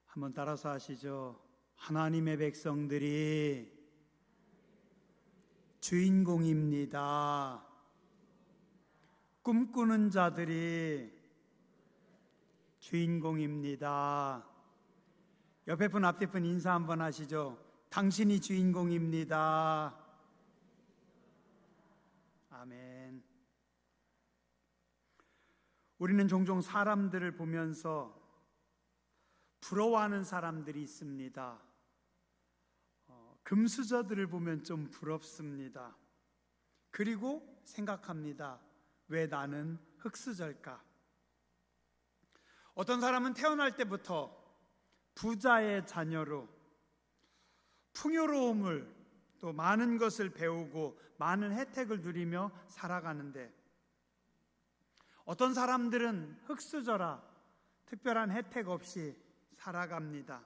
한번 따라서 하시죠. 하나님의 백성들이 주인공입니다. 꿈꾸는 자들이 주인공입니다. 옆에 분 앞에 분 인사 한번 하시죠. 당신이 주인공입니다. 아멘. 우리는 종종 사람들을 보면서 부러워하는 사람들이 있습니다. 금수저들을 보면 좀 부럽습니다. 그리고 생각합니다. 왜 나는 흙수저일까? 어떤 사람은 태어날 때부터 부자의 자녀로 풍요로움을 또 많은 것을 배우고 많은 혜택을 누리며 살아가는데, 어떤 사람들은 흙수저라 특별한 혜택 없이 살아갑니다.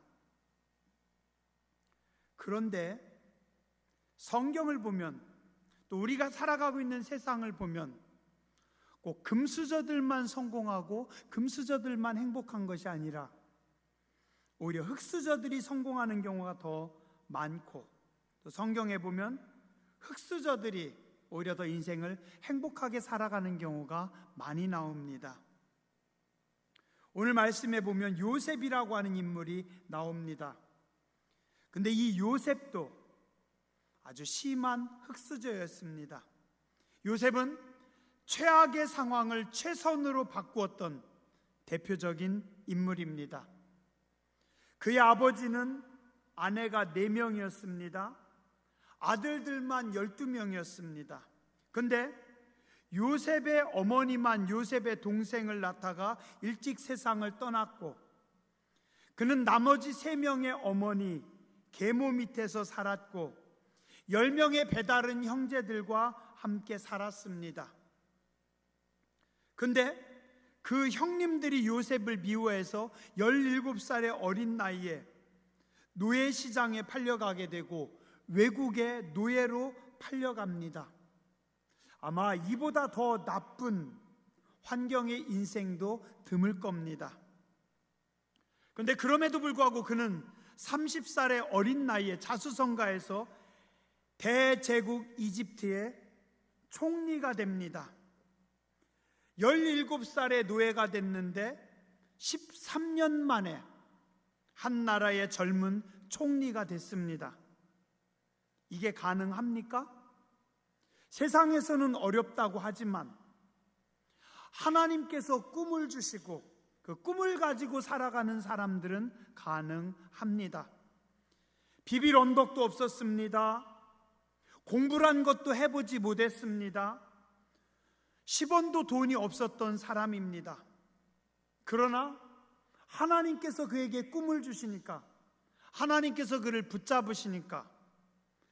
그런데 성경을 보면, 또 우리가 살아가고 있는 세상을 보면 꼭 금수저들만 성공하고 금수저들만 행복한 것이 아니라 오히려 흙수저들이 성공하는 경우가 더 많고, 또 성경에 보면 흙수저들이 오히려 더 인생을 행복하게 살아가는 경우가 많이 나옵니다. 오늘 말씀에 보면 요셉이라고 하는 인물이 나옵니다. 근데 이 요셉도 아주 심한 흙수저였습니다. 요셉은 최악의 상황을 최선으로 바꾸었던 대표적인 인물입니다. 그의 아버지는 아내가 4명이었습니다. 아들들만 12명이었습니다. 근데 요셉의 어머니만 요셉의 동생을 낳다가 일찍 세상을 떠났고, 그는 나머지 3명의 어머니 계모 밑에서 살았고 10명의 배다른 형제들과 함께 살았습니다. 근데 그 형님들이 요셉을 미워해서 17살의 어린 나이에 노예시장에 팔려가게 되고 외국의 노예로 팔려갑니다. 아마 이보다 더 나쁜 환경의 인생도 드물 겁니다. 그런데 그럼에도 불구하고 그는 30살의 어린 나이에 자수성가해서 대제국 이집트의 총리가 됩니다. 17살의 노예가 됐는데 13년 만에 한 나라의 젊은 총리가 됐습니다. 이게 가능합니까? 세상에서는 어렵다고 하지만 하나님께서 꿈을 주시고 그 꿈을 가지고 살아가는 사람들은 가능합니다. 비빌 언덕도 없었습니다. 공부란 것도 해보지 못했습니다. 10원도 돈이 없었던 사람입니다. 그러나 하나님께서 그에게 꿈을 주시니까, 하나님께서 그를 붙잡으시니까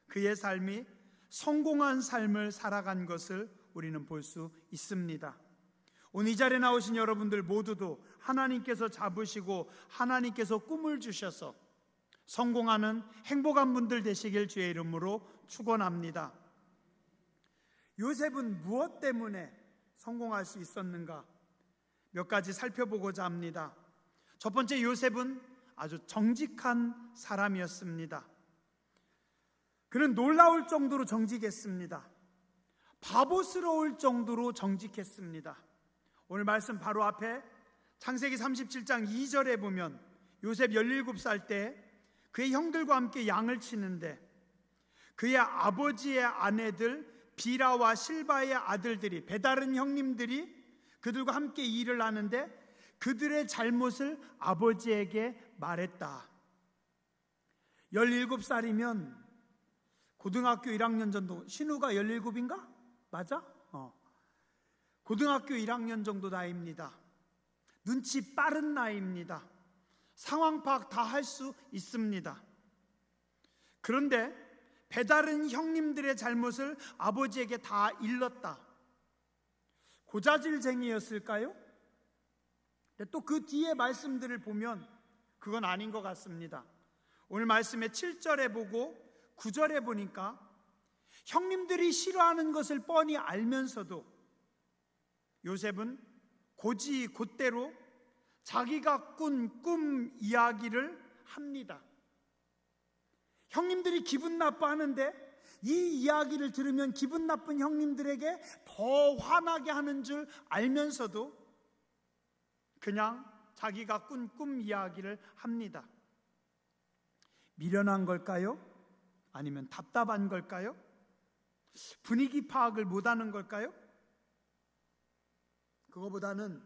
그의 삶이 성공한 삶을 살아간 것을 우리는 볼 수 있습니다. 오늘 이 자리에 나오신 여러분들 모두도 하나님께서 잡으시고 하나님께서 꿈을 주셔서 성공하는 행복한 분들 되시길 주의 이름으로 축원합니다. 요셉은 무엇 때문에 성공할 수 있었는가? 몇 가지 살펴보고자 합니다. 첫 번째, 요셉은 아주 정직한 사람이었습니다. 그는 놀라울 정도로 정직했습니다. 바보스러울 정도로 정직했습니다. 오늘 말씀 바로 앞에 창세기 37장 2절에 보면 요셉 17살 때 그의 형들과 함께 양을 치는데 그의 아버지의 아내들 비라와 실바의 아들들이, 배다른 형님들이 그들과 함께 일을 하는데 그들의 잘못을 아버지에게 말했다. 17살이면 고등학교 1학년 정도, 신우가 17인가? 맞아? 고등학교 1학년 정도 나이입니다. 눈치 빠른 나이입니다. 상황 파악 다 할 수 있습니다. 그런데 배다른 형님들의 잘못을 아버지에게 다 일렀다. 고자질쟁이였을까요? 또 그 뒤에 말씀들을 보면 그건 아닌 것 같습니다. 오늘 말씀의 7절에 보고 9절에 보니까 형님들이 싫어하는 것을 뻔히 알면서도 요셉은 곧대로 자기가 꾼 꿈 이야기를 합니다. 형님들이 기분 나빠하는데 이 이야기를 들으면 기분 나쁜 형님들에게 더 화나게 하는 줄 알면서도 그냥 자기가 꾼 꿈 이야기를 합니다. 미련한 걸까요? 아니면 답답한 걸까요? 분위기 파악을 못하는 걸까요? 그거보다는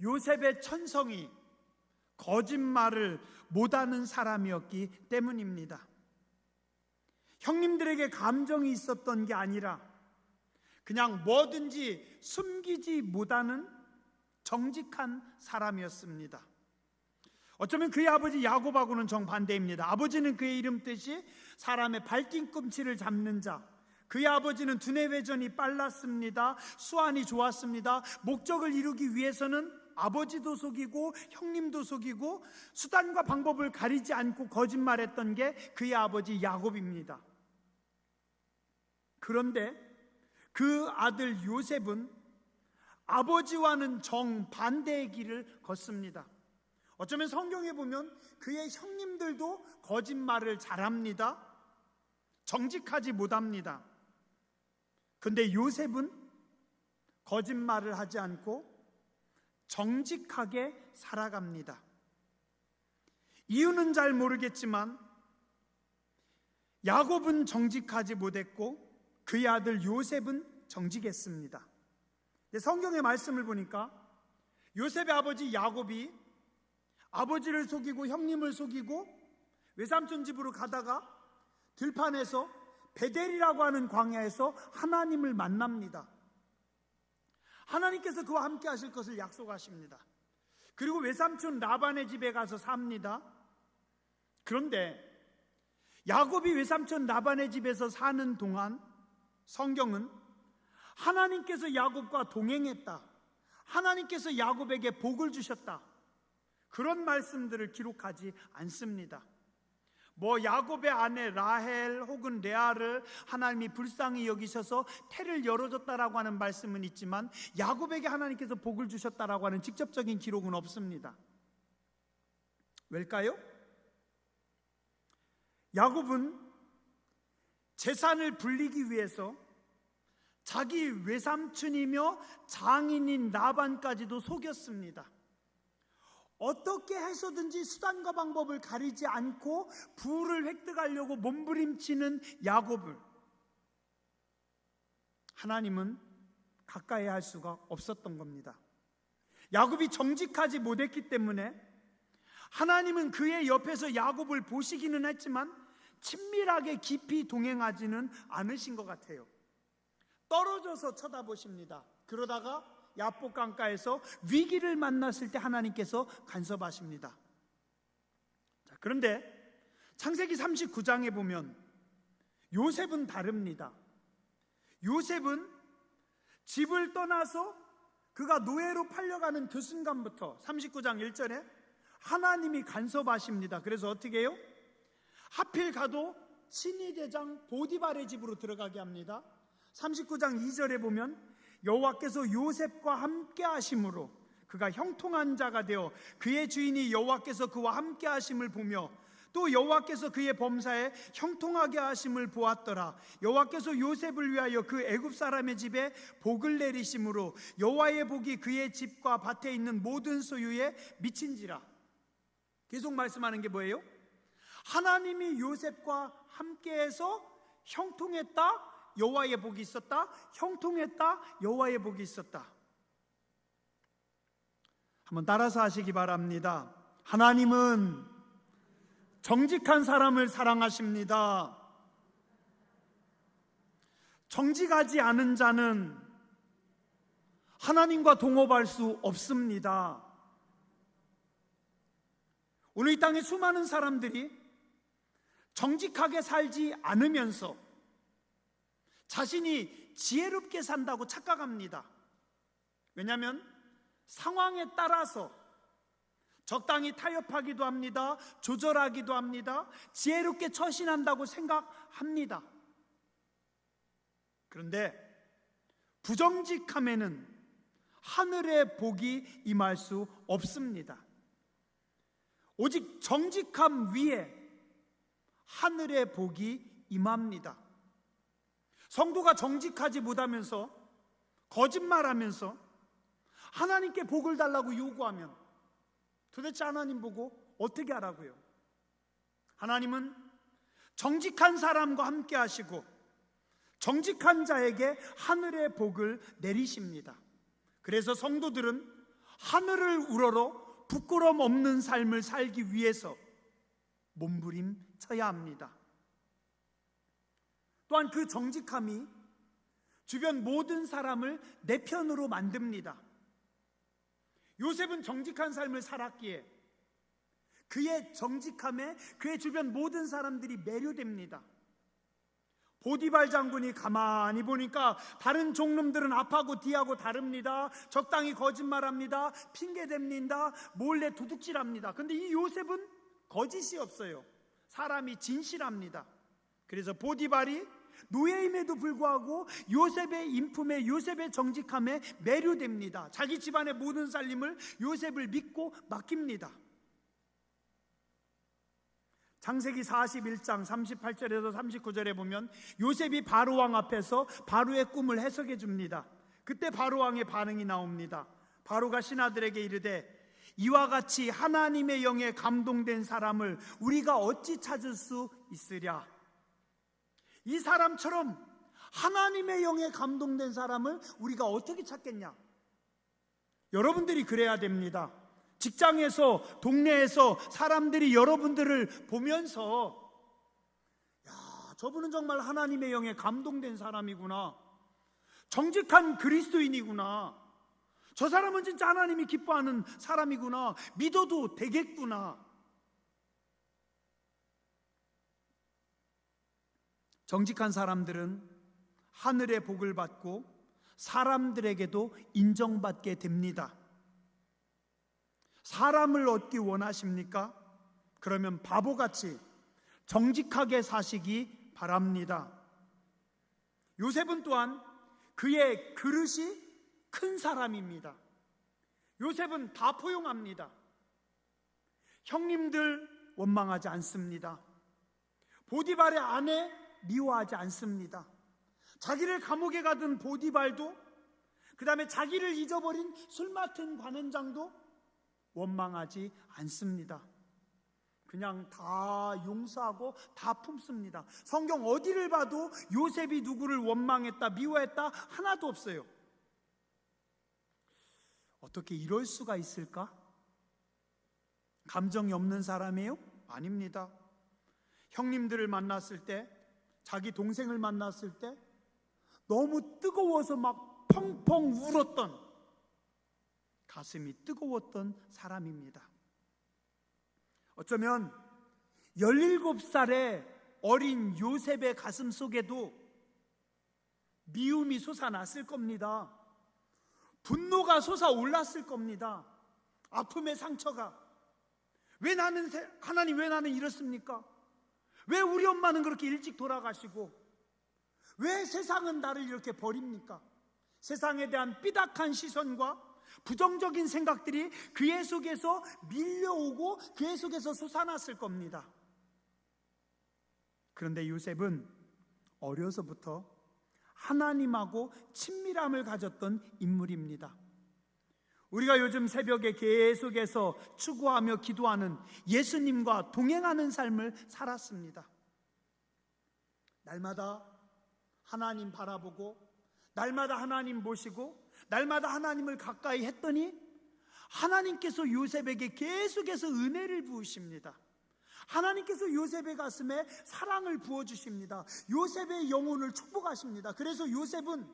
요셉의 천성이 거짓말을 못하는 사람이었기 때문입니다. 형님들에게 감정이 있었던 게 아니라 그냥 뭐든지 숨기지 못하는 정직한 사람이었습니다. 어쩌면 그의 아버지 야곱하고는 정반대입니다. 아버지는 그의 이름 뜻이 사람의 발뒤꿈치를 잡는 자, 그의 아버지는 두뇌 회전이 빨랐습니다. 수완이 좋았습니다. 목적을 이루기 위해서는 아버지도 속이고 형님도 속이고 수단과 방법을 가리지 않고 거짓말했던 게 그의 아버지 야곱입니다. 그런데 그 아들 요셉은 아버지와는 정반대의 길을 걷습니다. 어쩌면 성경에 보면 그의 형님들도 거짓말을 잘합니다. 정직하지 못합니다. 근데 요셉은 거짓말을 하지 않고 정직하게 살아갑니다. 이유는 잘 모르겠지만 야곱은 정직하지 못했고 그의 아들 요셉은 정직했습니다. 성경의 말씀을 보니까 요셉의 아버지 야곱이 아버지를 속이고 형님을 속이고 외삼촌 집으로 가다가 들판에서 베델이라고 하는 광야에서 하나님을 만납니다. 하나님께서 그와 함께 하실 것을 약속하십니다. 그리고 외삼촌 라반의 집에 가서 삽니다. 그런데 야곱이 외삼촌 라반의 집에서 사는 동안 성경은 하나님께서 야곱과 동행했다, 하나님께서 야곱에게 복을 주셨다, 그런 말씀들을 기록하지 않습니다. 야곱의 아내 라헬 혹은 레아를 하나님이 불쌍히 여기셔서 태를 열어줬다라고 하는 말씀은 있지만 야곱에게 하나님께서 복을 주셨다라고 하는 직접적인 기록은 없습니다. 왜일까요? 야곱은 재산을 불리기 위해서 자기 외삼촌이며 장인인 라반까지도 속였습니다. 어떻게 해서든지 수단과 방법을 가리지 않고 부를 획득하려고 몸부림치는 야곱을 하나님은 가까이 할 수가 없었던 겁니다. 야곱이 정직하지 못했기 때문에 하나님은 그의 옆에서 야곱을 보시기는 했지만 친밀하게 깊이 동행하지는 않으신 것 같아요. 떨어져서 쳐다보십니다. 그러다가 야복 강가에서 위기를 만났을 때 하나님께서 간섭하십니다. 그런데 창세기 39장에 보면 요셉은 다릅니다. 요셉은 집을 떠나서 그가 노예로 팔려가는 그 순간부터 39장 1절에 하나님이 간섭하십니다. 그래서 어떻게 해요? 하필 가도 친위 대장 보디발의 집으로 들어가게 합니다. 39장 2절에 보면 여호와께서 요셉과 함께 하심으로 그가 형통한 자가 되어 그의 주인이 여호와께서 그와 함께 하심을 보며 또 여호와께서 그의 범사에 형통하게 하심을 보았더라. 여호와께서 요셉을 위하여 그 애굽 사람의 집에 복을 내리심으로 여호와의 복이 그의 집과 밭에 있는 모든 소유에 미친지라. 계속 말씀하는 게 뭐예요? 하나님이 요셉과 함께해서 형통했다, 여호와의 복이 있었다, 형통했다, 여호와의 복이 있었다. 한번 따라서 하시기 바랍니다. 하나님은 정직한 사람을 사랑하십니다. 정직하지 않은 자는 하나님과 동업할 수 없습니다. 오늘 이 땅에 수많은 사람들이 정직하게 살지 않으면서 자신이 지혜롭게 산다고 착각합니다. 왜냐하면 상황에 따라서 적당히 타협하기도 합니다. 조절하기도 합니다. 지혜롭게 처신한다고 생각합니다. 그런데 부정직함에는 하늘의 복이 임할 수 없습니다. 오직 정직함 위에 하늘의 복이 임합니다. 성도가 정직하지 못하면서 거짓말하면서 하나님께 복을 달라고 요구하면 도대체 하나님 보고 어떻게 하라고요? 하나님은 정직한 사람과 함께 하시고 정직한 자에게 하늘의 복을 내리십니다. 그래서 성도들은 하늘을 우러러 부끄럼 없는 삶을 살기 위해서 몸부림쳐야 합니다. 또한 그 정직함이 주변 모든 사람을 내 편으로 만듭니다. 요셉은 정직한 삶을 살았기에 그의 정직함에 그의 주변 모든 사람들이 매료됩니다. 보디발 장군이 가만히 보니까 다른 종놈들은 앞하고 뒤하고 다릅니다. 적당히 거짓말합니다. 핑계댑니다. 몰래 도둑질합니다. 근데 이 요셉은 거짓이 없어요. 사람이 진실합니다. 그래서 보디발이 노예임에도 불구하고 요셉의 인품에, 요셉의 정직함에 매료됩니다. 자기 집안의 모든 살림을 요셉을 믿고 맡깁니다. 창세기 41장 38절에서 39절에 보면 요셉이 바로왕 앞에서 바로의 꿈을 해석해 줍니다. 그때 바로왕의 반응이 나옵니다. 바로가 신하들에게 이르되 이와 같이 하나님의 영에 감동된 사람을 우리가 어찌 찾을 수 있으랴. 이 사람처럼 하나님의 영에 감동된 사람을 우리가 어떻게 찾겠냐? 여러분들이 그래야 됩니다. 직장에서, 동네에서 사람들이 여러분들을 보면서 야, 저분은 정말 하나님의 영에 감동된 사람이구나, 정직한 그리스도인이구나, 저 사람은 진짜 하나님이 기뻐하는 사람이구나, 믿어도 되겠구나. 정직한 사람들은 하늘의 복을 받고 사람들에게도 인정받게 됩니다. 사람을 얻기 원하십니까? 그러면 바보같이 정직하게 사시기 바랍니다. 요셉은 또한 그의 그릇이 큰 사람입니다. 요셉은 다 포용합니다. 형님들 원망하지 않습니다. 보디발의 아내 미워하지 않습니다. 자기를 감옥에 가둔 보디발도, 그 다음에 자기를 잊어버린 술 맡은 관원장도 원망하지 않습니다. 그냥 다 용서하고 다 품습니다. 성경 어디를 봐도 요셉이 누구를 원망했다, 미워했다 하나도 없어요. 어떻게 이럴 수가 있을까? 감정이 없는 사람이에요? 아닙니다. 형님들을 만났을 때, 자기 동생을 만났을 때 너무 뜨거워서 막 펑펑 울었던, 가슴이 뜨거웠던 사람입니다. 어쩌면 17살의 어린 요셉의 가슴 속에도 미움이 솟아났을 겁니다. 분노가 솟아올랐을 겁니다. 아픔의 상처가. 왜 나는, 하나님 왜 나는 이렇습니까? 왜 우리 엄마는 그렇게 일찍 돌아가시고 왜 세상은 나를 이렇게 버립니까? 세상에 대한 삐딱한 시선과 부정적인 생각들이 그의 속에서 밀려오고 그의 속에서 솟아났을 겁니다. 그런데 요셉은 어려서부터 하나님하고 친밀함을 가졌던 인물입니다. 우리가 요즘 새벽에 계속해서 추구하며 기도하는 예수님과 동행하는 삶을 살았습니다. 날마다 하나님 바라보고, 날마다 하나님 모시고, 날마다 하나님을 가까이 했더니 하나님께서 요셉에게 계속해서 은혜를 부으십니다. 하나님께서 요셉의 가슴에 사랑을 부어주십니다. 요셉의 영혼을 축복하십니다. 그래서 요셉은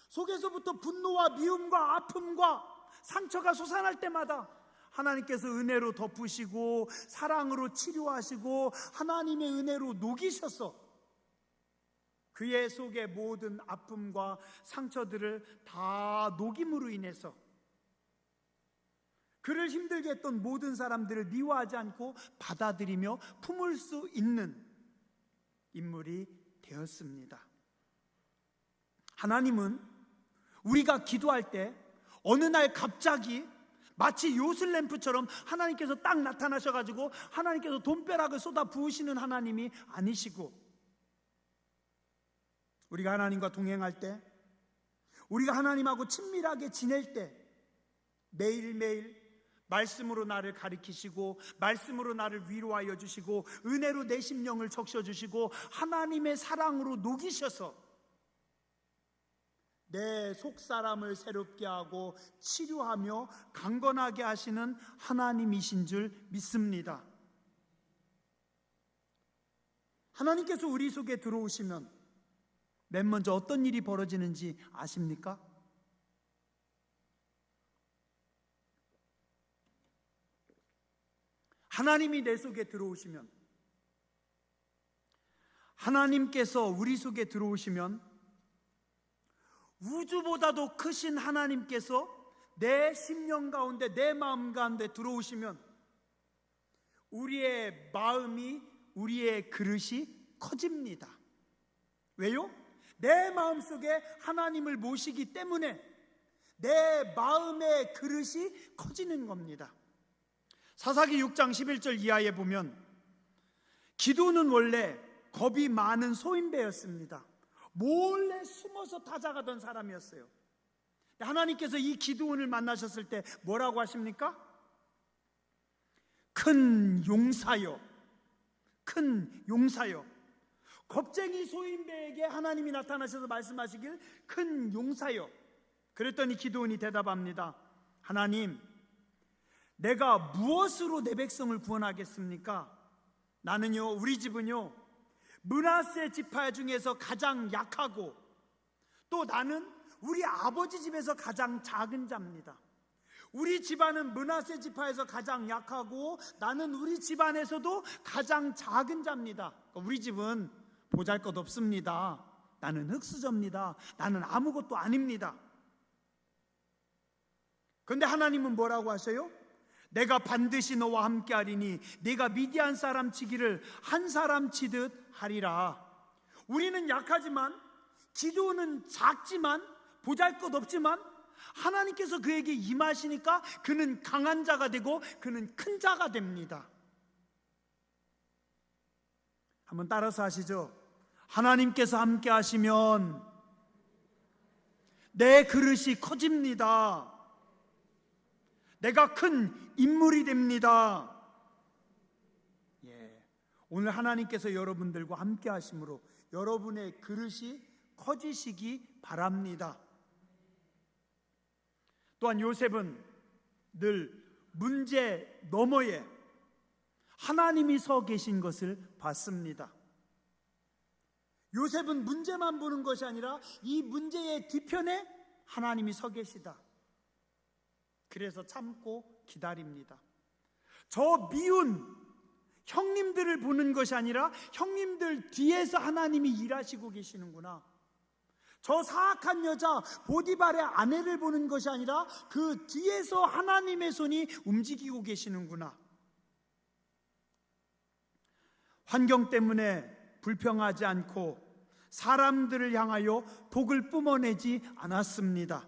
속에서부터 분노와 미움과 아픔과 상처가 솟아날 때마다 하나님께서 은혜로 덮으시고 사랑으로 치료하시고 하나님의 은혜로 녹이셔서 그의 속의 모든 아픔과 상처들을 다 녹임으로 인해서 그를 힘들게 했던 모든 사람들을 미워하지 않고 받아들이며 품을 수 있는 인물이 되었습니다. 하나님은 우리가 기도할 때 어느 날 갑자기 마치 요술램프처럼 하나님께서 딱 나타나셔가지고 하나님께서 돈벼락을 쏟아 부으시는 하나님이 아니시고, 우리가 하나님과 동행할 때, 우리가 하나님하고 친밀하게 지낼 때 매일매일 말씀으로 나를 가리키시고 말씀으로 나를 위로하여 주시고 은혜로 내 심령을 적셔주시고 하나님의 사랑으로 녹이셔서 내 속사람을 새롭게 하고 치료하며 강건하게 하시는 하나님이신 줄 믿습니다. 하나님께서 우리 속에 들어오시면 맨 먼저 어떤 일이 벌어지는지 아십니까? 하나님이 내 속에 들어오시면, 하나님께서 우리 속에 들어오시면, 우주보다도 크신 하나님께서 내 심령 가운데, 내 마음 가운데 들어오시면 우리의 마음이, 우리의 그릇이 커집니다. 왜요? 내 마음속에 하나님을 모시기 때문에 내 마음의 그릇이 커지는 겁니다. 사사기 6장 11절 이하에 보면 기드온은 원래 겁이 많은 소인배였습니다. 몰래 숨어서 다가가던 사람이었어요. 하나님께서 이 기드온을 만나셨을 때 뭐라고 하십니까? 큰 용사여, 큰 용사여. 겁쟁이 소인배에게 하나님이 나타나셔서 말씀하시길 큰 용사여. 그랬더니 기드온이 대답합니다. 하나님, 내가 무엇으로 내 백성을 구원하겠습니까? 나는요, 우리 집은요, 므낫세 지파 중에서 가장 약하고 또 나는 우리 아버지 집에서 가장 작은 자입니다. 우리 집안은 므낫세 지파에서 가장 약하고 나는 우리 집안에서도 가장 작은 자입니다. 우리 집은 보잘것없습니다. 나는 흙수저입니다. 나는 아무것도 아닙니다. 그런데 하나님은 뭐라고 하셔요? 내가 반드시 너와 함께하리니 네가 미디안 사람 치기를 한 사람 치듯 하리라. 우리는 약하지만, 기드온은 작지만, 보잘것없지만 하나님께서 그에게 임하시니까 그는 강한 자가 되고 그는 큰 자가 됩니다. 한번 따라서 하시죠. 하나님께서 함께 하시면 내 그릇이 커집니다. 내가 큰 인물이 됩니다. 오늘 하나님께서 여러분들과 함께 하심으로 여러분의 그릇이 커지시기 바랍니다. 또한 요셉은 늘 문제 너머에 하나님이 서 계신 것을 봤습니다. 요셉은 문제만 보는 것이 아니라 이 문제의 뒤편에 하나님이 서 계시다. 그래서 참고 기다립니다. 저 미운 형님들을 보는 것이 아니라 형님들 뒤에서 하나님이 일하시고 계시는구나. 저 사악한 여자 보디발의 아내를 보는 것이 아니라 그 뒤에서 하나님의 손이 움직이고 계시는구나. 환경 때문에 불평하지 않고 사람들을 향하여 복을 뿜어내지 않았습니다.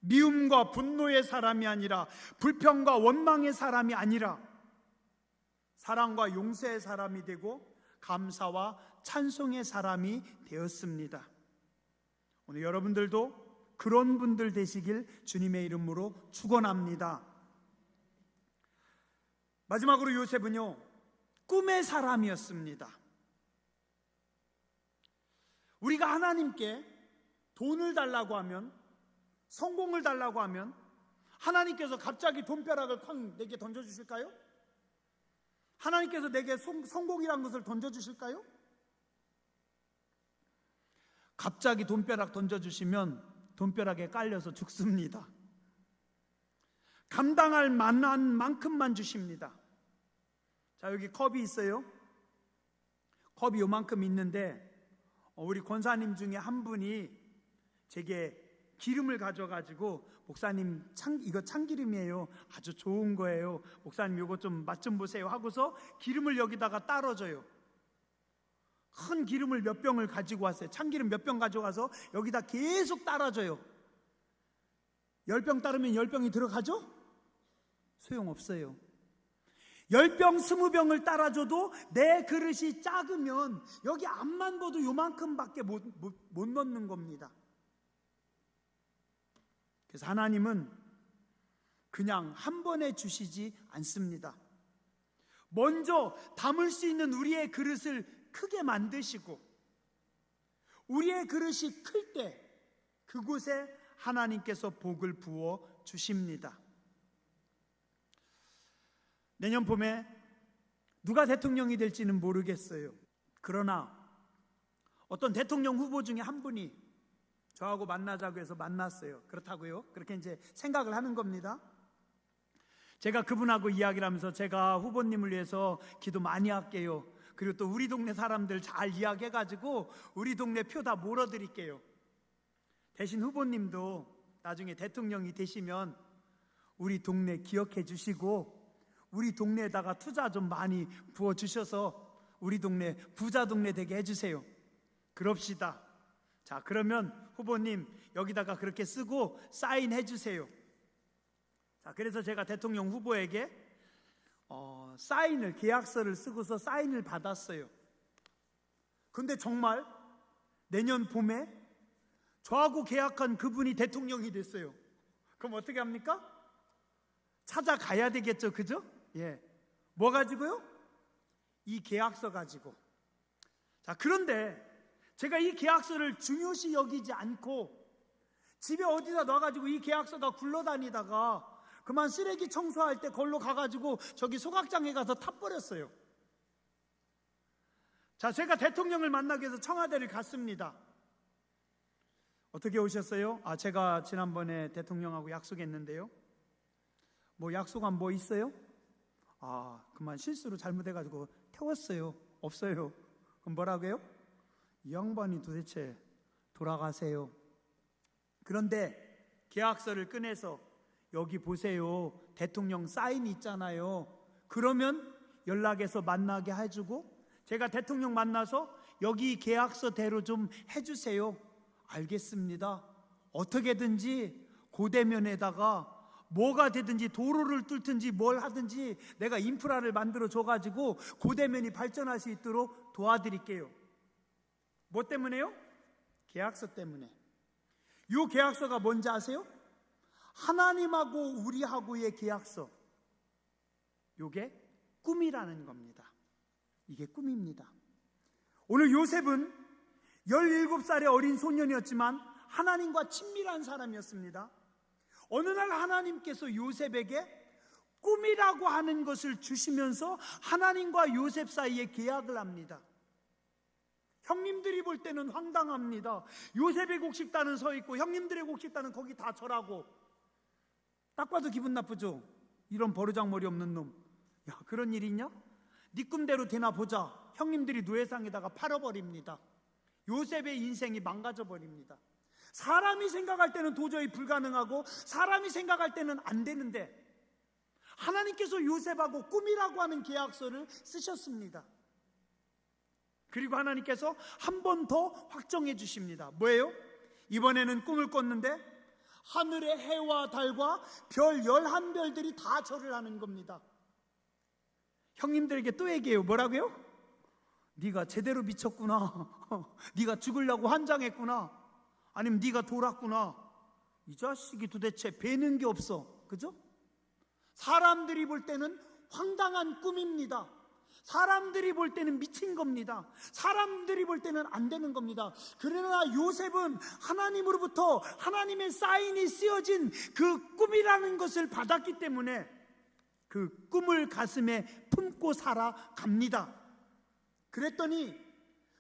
미움과 분노의 사람이 아니라, 불평과 원망의 사람이 아니라 사랑과 용서의 사람이 되고 감사와 찬송의 사람이 되었습니다. 오늘 여러분들도 그런 분들 되시길 주님의 이름으로 축원합니다. 마지막으로 요셉은요, 꿈의 사람이었습니다. 우리가 하나님께 돈을 달라고 하면, 성공을 달라고 하면 하나님께서 갑자기 돈벼락을 쾅 내게 던져주실까요? 하나님께서 내게 성공이란 것을 던져주실까요? 갑자기 돈벼락 던져주시면 돈벼락에 깔려서 죽습니다. 감당할 만한 만큼만 주십니다. 자, 여기 컵이 있어요. 컵이 요만큼 있는데 우리 권사님 중에 한 분이 제게 기름을 가져가지고, 목사님 이거 참기름이에요. 아주 좋은 거예요. 목사님 이거 좀 맛 좀 보세요 하고서 기름을 여기다가 따라줘요. 큰 기름을 몇 병을 가지고 왔어요. 참기름 몇 병 가져가서 여기다 계속 따라줘요. 10병 따르면 10병이 들어가죠? 소용없어요. 10병, 20병을 따라줘도 내 그릇이 작으면 여기 앞만 봐도 요만큼밖에 못 넣는 겁니다. 그래서 하나님은 그냥 한 번에 주시지 않습니다. 먼저 담을 수 있는 우리의 그릇을 크게 만드시고 우리의 그릇이 클 때 그곳에 하나님께서 복을 부어 주십니다. 내년 봄에 누가 대통령이 될지는 모르겠어요. 그러나 어떤 대통령 후보 중에 한 분이 저하고 만나자고 해서 만났어요. 그렇다고요? 그렇게 이제 생각을 하는 겁니다. 제가 그분하고 이야기를 하면서 제가 후보님을 위해서 기도 많이 할게요. 그리고 또 우리 동네 사람들 잘 이야기해가지고 우리 동네 표 다 몰아드릴게요. 대신 후보님도 나중에 대통령이 되시면 우리 동네 기억해 주시고 우리 동네에다가 투자 좀 많이 부어주셔서 우리 동네 부자 동네 되게 해주세요. 그럽시다. 자, 그러면 후보님 여기다가 그렇게 쓰고 사인해 주세요. 자, 그래서 제가 대통령 후보에게 사인을, 계약서를 쓰고서 사인을 받았어요. 근데 정말 내년 봄에 저하고 계약한 그분이 대통령이 됐어요. 그럼 어떻게 합니까? 찾아가야 되겠죠, 그죠? 예. 뭐 가지고요? 이 계약서 가지고. 자, 그런데 제가 이 계약서를 중요시 여기지 않고 집에 어디다 놔가지고 이 계약서가 굴러다니다가 그만 쓰레기 청소할 때 걸로 가가지고 저기 소각장에 가서 타버렸어요. 자, 제가 대통령을 만나기 위해서 청와대를 갔습니다. 어떻게 오셨어요? 제가 지난번에 대통령하고 약속했는데요. 뭐 약속한 뭐 있어요? 그만 실수로 잘못해가지고 태웠어요. 없어요. 그럼 뭐라고요? 이 양반이 도대체 돌아가세요. 그런데 계약서를 꺼내서 여기 보세요. 대통령 사인이 있잖아요. 그러면 연락해서 만나게 해주고 제가 대통령 만나서 여기 계약서대로 좀 해주세요. 알겠습니다. 어떻게든지 고대면에다가 뭐가 되든지 도로를 뚫든지 뭘 하든지 내가 인프라를 만들어 줘가지고 고대면이 발전할 수 있도록 도와드릴게요. 뭐 때문에요? 계약서 때문에. 이 계약서가 뭔지 아세요? 하나님하고 우리하고의 계약서. 이게 꿈이라는 겁니다. 이게 꿈입니다. 오늘 요셉은 17살의 어린 소년이었지만 하나님과 친밀한 사람이었습니다. 어느 날 하나님께서 요셉에게 꿈이라고 하는 것을 주시면서 하나님과 요셉 사이에 계약을 합니다. 형님들이 볼 때는 황당합니다. 요셉의 곡식단은 서 있고 형님들의 곡식단은 거기 다 절하고 딱 봐도 기분 나쁘죠? 이런 버르장머리 없는 놈. 야, 그런 일이 있냐? 네 꿈대로 되나 보자. 형님들이 노예상에다가 팔아버립니다. 요셉의 인생이 망가져버립니다. 사람이 생각할 때는 도저히 불가능하고 사람이 생각할 때는 안 되는데 하나님께서 요셉하고 꿈이라고 하는 계약서를 쓰셨습니다. 그리고 하나님께서 한 번 더 확정해 주십니다. 뭐예요? 이번에는 꿈을 꿨는데 하늘의 해와 달과 별 11별들이 다 절을 하는 겁니다. 형님들에게 또 얘기해요. 뭐라고요? 네가 제대로 미쳤구나. 네가 죽으려고 환장했구나. 아니면 네가 돌았구나. 이 자식이 도대체 배는 게 없어. 그죠? 사람들이 볼 때는 황당한 꿈입니다. 사람들이 볼 때는 미친 겁니다. 사람들이 볼 때는 안 되는 겁니다. 그러나 요셉은 하나님으로부터 하나님의 사인이 쓰여진 그 꿈이라는 것을 받았기 때문에 그 꿈을 가슴에 품고 살아갑니다. 그랬더니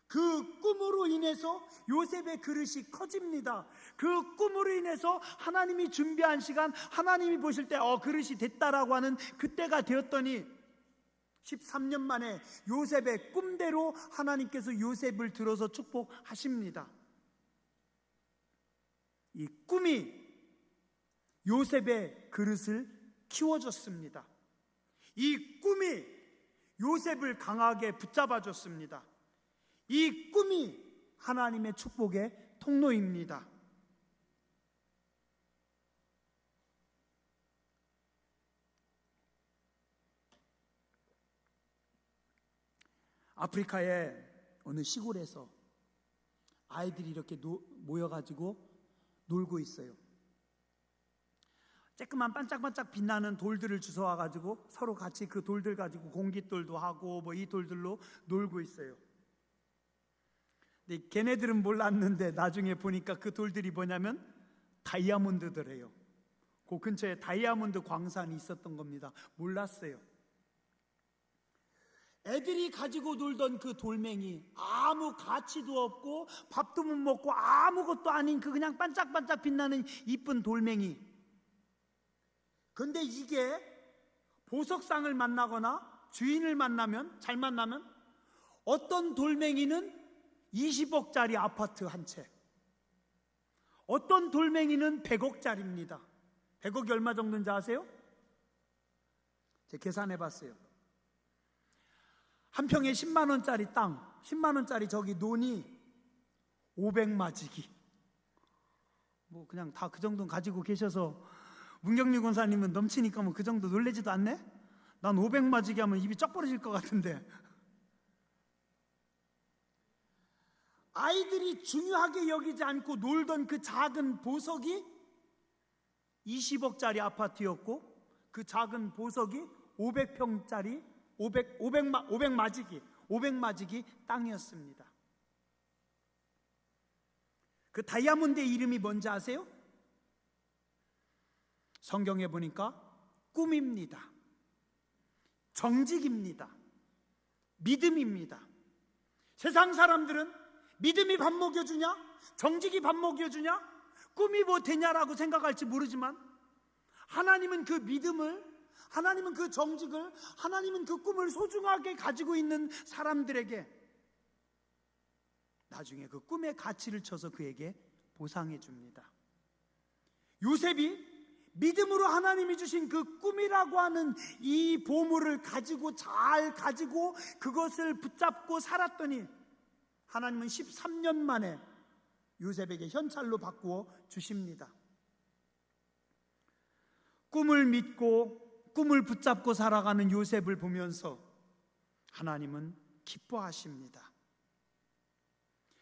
그 꿈으로 인해서 요셉의 그릇이 커집니다. 그 꿈으로 인해서 하나님이 준비한 시간, 하나님이 보실 때 그릇이 됐다라고 하는 그때가 되었더니 13년 만에 요셉의 꿈대로 하나님께서 요셉을 들어서 축복하십니다. 이 꿈이 요셉의 그릇을 키워줬습니다. 이 꿈이 요셉을 강하게 붙잡아줬습니다. 이 꿈이 하나님의 축복의 통로입니다. 아프리카의 어느 시골에서 아이들이 이렇게 모여가지고 놀고 있어요. 쬐끄만 반짝반짝 빛나는 돌들을 주워와가지고 서로 같이 그 돌들 가지고 공깃돌도 하고 뭐 이 돌들로 놀고 있어요. 근데 걔네들은 몰랐는데 나중에 보니까 그 돌들이 뭐냐면 다이아몬드더래요. 그 근처에 다이아몬드 광산이 있었던 겁니다. 몰랐어요. 애들이 가지고 놀던 그 돌멩이, 아무 가치도 없고 밥도 못 먹고 아무것도 아닌 그 그냥 반짝반짝 빛나는 이쁜 돌멩이. 근데 이게 보석상을 만나거나 주인을 만나면, 잘 만나면 어떤 돌멩이는 20억짜리 아파트 한 채, 어떤 돌멩이는 100억짜리입니다. 100억이 얼마 정도인지 아세요? 제가 계산해 봤어요. 한 평에 10만 원짜리 땅, 10만 원짜리 저기 논이 500마지기. 뭐 그냥 다 그 정도는 가지고 계셔서 문경리 권사님은 넘치니까 뭐 그 정도 놀래지도 않네? 난 500마지기 하면 입이 쩍 벌어질 것 같은데. 아이들이 중요하게 여기지 않고 놀던 그 작은 보석이 20억짜리 아파트였고, 그 작은 보석이 500평짜리 500마지기 땅이었습니다. 그 다이아몬드의 이름이 뭔지 아세요? 성경에 보니까 꿈입니다. 정직입니다. 믿음입니다. 세상 사람들은 믿음이 밥 먹여주냐? 정직이 밥 먹여주냐? 꿈이 뭐 되냐라고 생각할지 모르지만, 하나님은 그 믿음을, 하나님은 그 정직을, 하나님은 그 꿈을 소중하게 가지고 있는 사람들에게 나중에 그 꿈의 가치를 쳐서 그에게 보상해 줍니다. 요셉이 믿음으로 하나님이 주신 그 꿈이라고 하는 이 보물을 잘 가지고 그것을 붙잡고 살았더니 하나님은 13년 만에 요셉에게 현찰로 바꾸어 주십니다. 꿈을 믿고 꿈을 붙잡고 살아가는 요셉을 보면서 하나님은 기뻐하십니다.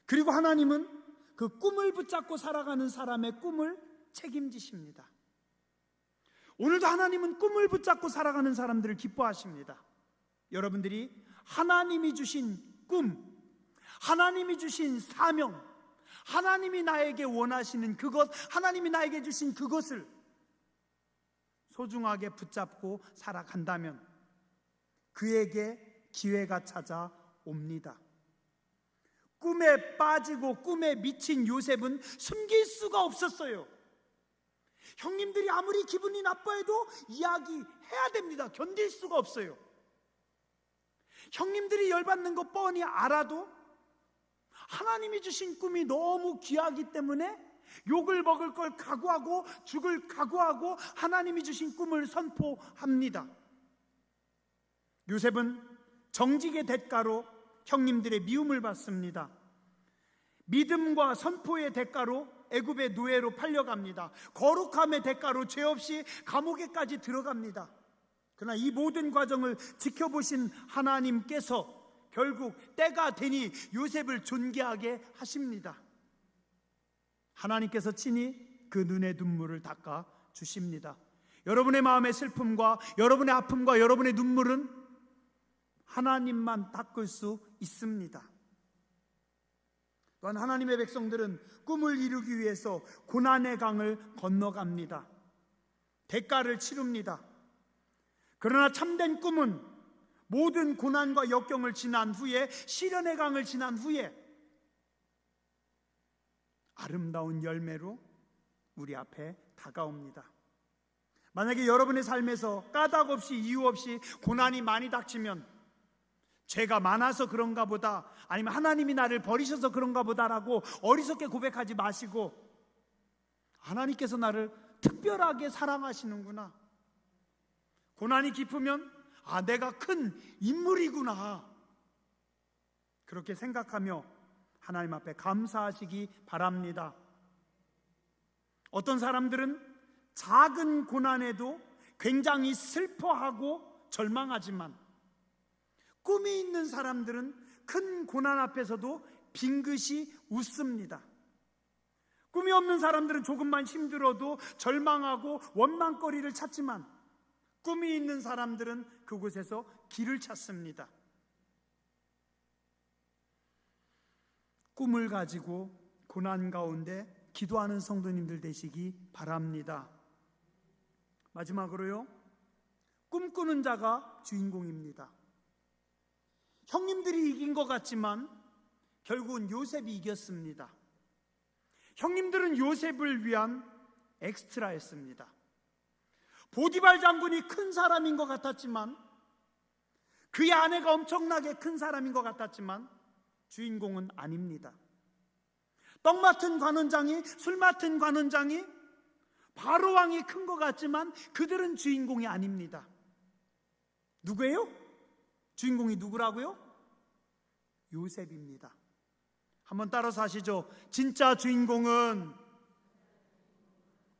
그리고 하나님은 그 꿈을 붙잡고 살아가는 사람의 꿈을 책임지십니다. 오늘도 하나님은 꿈을 붙잡고 살아가는 사람들을 기뻐하십니다. 여러분들이 하나님이 주신 꿈, 하나님이 주신 사명, 하나님이 나에게 원하시는 그것, 하나님이 나에게 주신 그것을 소중하게 붙잡고 살아간다면 그에게 기회가 찾아옵니다. 꿈에 빠지고 꿈에 미친 요셉은 숨길 수가 없었어요. 형님들이 아무리 기분이 나빠해도 이야기해야 됩니다. 견딜 수가 없어요. 형님들이 열받는 거 뻔히 알아도 하나님이 주신 꿈이 너무 귀하기 때문에 욕을 먹을 걸 각오하고 죽을 각오하고 하나님이 주신 꿈을 선포합니다. 요셉은 정직의 대가로 형님들의 미움을 받습니다. 믿음과 선포의 대가로 애굽의 노예로 팔려갑니다. 거룩함의 대가로 죄 없이 감옥에까지 들어갑니다. 그러나 이 모든 과정을 지켜보신 하나님께서 결국 때가 되니 요셉을 존귀하게 하십니다. 하나님께서 친히 그 눈의 눈물을 닦아 주십니다. 여러분의 마음의 슬픔과 여러분의 아픔과 여러분의 눈물은 하나님만 닦을 수 있습니다. 또한 하나님의 백성들은 꿈을 이루기 위해서 고난의 강을 건너갑니다. 대가를 치릅니다. 그러나 참된 꿈은 모든 고난과 역경을 지난 후에, 시련의 강을 지난 후에 아름다운 열매로 우리 앞에 다가옵니다. 만약에 여러분의 삶에서 까닭 없이 이유 없이 고난이 많이 닥치면 죄가 많아서 그런가 보다, 아니면 하나님이 나를 버리셔서 그런가 보다라고 어리석게 고백하지 마시고, 하나님께서 나를 특별하게 사랑하시는구나, 고난이 깊으면 내가 큰 인물이구나, 그렇게 생각하며 하나님 앞에 감사하시기 바랍니다. 어떤 사람들은 작은 고난에도 굉장히 슬퍼하고 절망하지만 꿈이 있는 사람들은 큰 고난 앞에서도 빙긋이 웃습니다. 꿈이 없는 사람들은 조금만 힘들어도 절망하고 원망거리를 찾지만, 꿈이 있는 사람들은 그곳에서 길을 찾습니다. 꿈을 가지고 고난 가운데 기도하는 성도님들 되시기 바랍니다. 마지막으로요, 꿈꾸는 자가 주인공입니다. 형님들이 이긴 것 같지만 결국은 요셉이 이겼습니다. 형님들은 요셉을 위한 엑스트라였습니다. 보디발 장군이 큰 사람인 것 같았지만, 그의 아내가 엄청나게 큰 사람인 것 같았지만 주인공은 아닙니다. 떡 맡은 관원장이, 술 맡은 관원장이, 바로 왕이 큰 것 같지만 그들은 주인공이 아닙니다. 누구예요? 주인공이 누구라고요? 요셉입니다. 한번 따라서 하시죠. 진짜 주인공은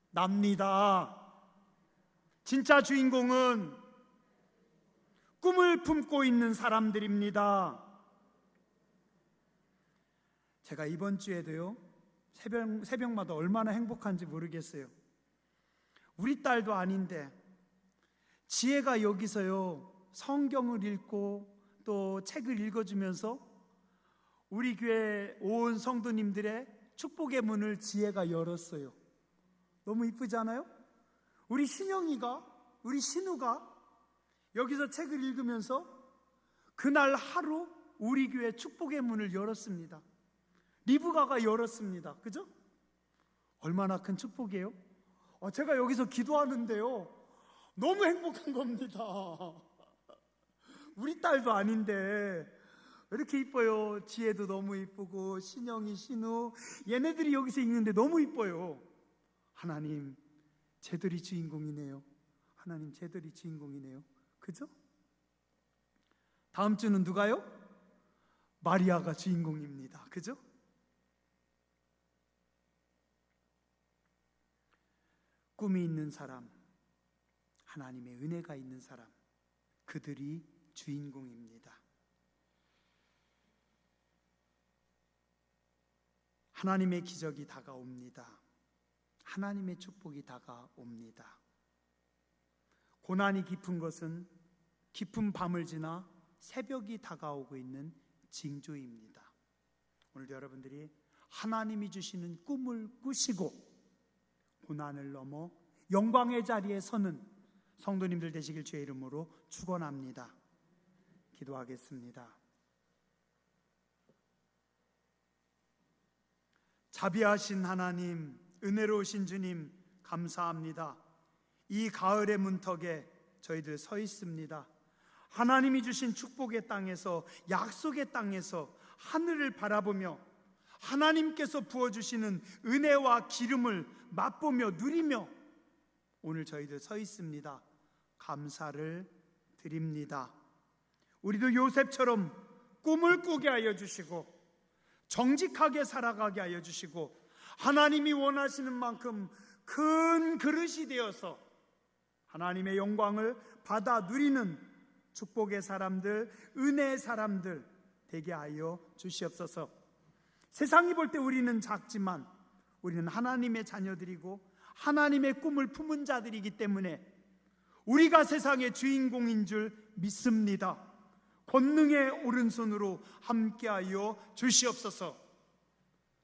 납니다. 진짜 주인공은 꿈을 품고 있는 사람들입니다. 제가 이번 주에도요, 새벽마다 얼마나 행복한지 모르겠어요. 우리 딸도 아닌데 지혜가 여기서요, 성경을 읽고 또 책을 읽어주면서 우리 교회 온 성도님들의 축복의 문을 지혜가 열었어요. 너무 이쁘지 않아요? 우리 신영이가, 우리 신우가 여기서 책을 읽으면서 그날 하루 우리 교회 축복의 문을 열었습니다. 리브가가 열었습니다. 그죠? 얼마나 큰 축복이에요? 제가 여기서 기도하는데요, 너무 행복한 겁니다. 우리 딸도 아닌데 왜 이렇게 이뻐요? 지혜도 너무 이쁘고, 신영이, 신우, 얘네들이 여기서 읽는데 너무 이뻐요. 하나님, 쟤들이 주인공이네요. 하나님, 쟤들이 주인공이네요. 그죠? 다음 주는 누가요? 마리아가 주인공입니다. 그죠? 꿈이 있는 사람, 하나님의 은혜가 있는 사람, 그들이 주인공입니다. 하나님의 기적이 다가옵니다. 하나님의 축복이 다가옵니다. 고난이 깊은 것은 깊은 밤을 지나 새벽이 다가오고 있는 징조입니다. 오늘도 여러분들이 하나님이 주시는 꿈을 꾸시고 고난을 넘어 영광의 자리에 서는 성도님들 되시길 주의 이름으로 축원합니다. 기도하겠습니다. 자비하신 하나님, 은혜로우신 주님, 감사합니다. 이 가을의 문턱에 저희들 서 있습니다. 하나님이 주신 축복의 땅에서, 약속의 땅에서 하늘을 바라보며 하나님께서 부어주시는 은혜와 기름을 맛보며 누리며 오늘 저희들 서 있습니다. 감사를 드립니다. 우리도 요셉처럼 꿈을 꾸게 하여 주시고 정직하게 살아가게 하여 주시고 하나님이 원하시는 만큼 큰 그릇이 되어서 하나님의 영광을 받아 누리는 축복의 사람들, 은혜의 사람들 되게 하여 주시옵소서. 세상이 볼 때 우리는 작지만 우리는 하나님의 자녀들이고 하나님의 꿈을 품은 자들이기 때문에 우리가 세상의 주인공인 줄 믿습니다. 권능의 오른손으로 함께하여 주시옵소서.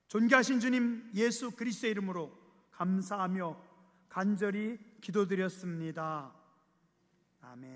존귀하신 주님 예수 그리스도의 이름으로 감사하며 간절히 기도드렸습니다. 아멘.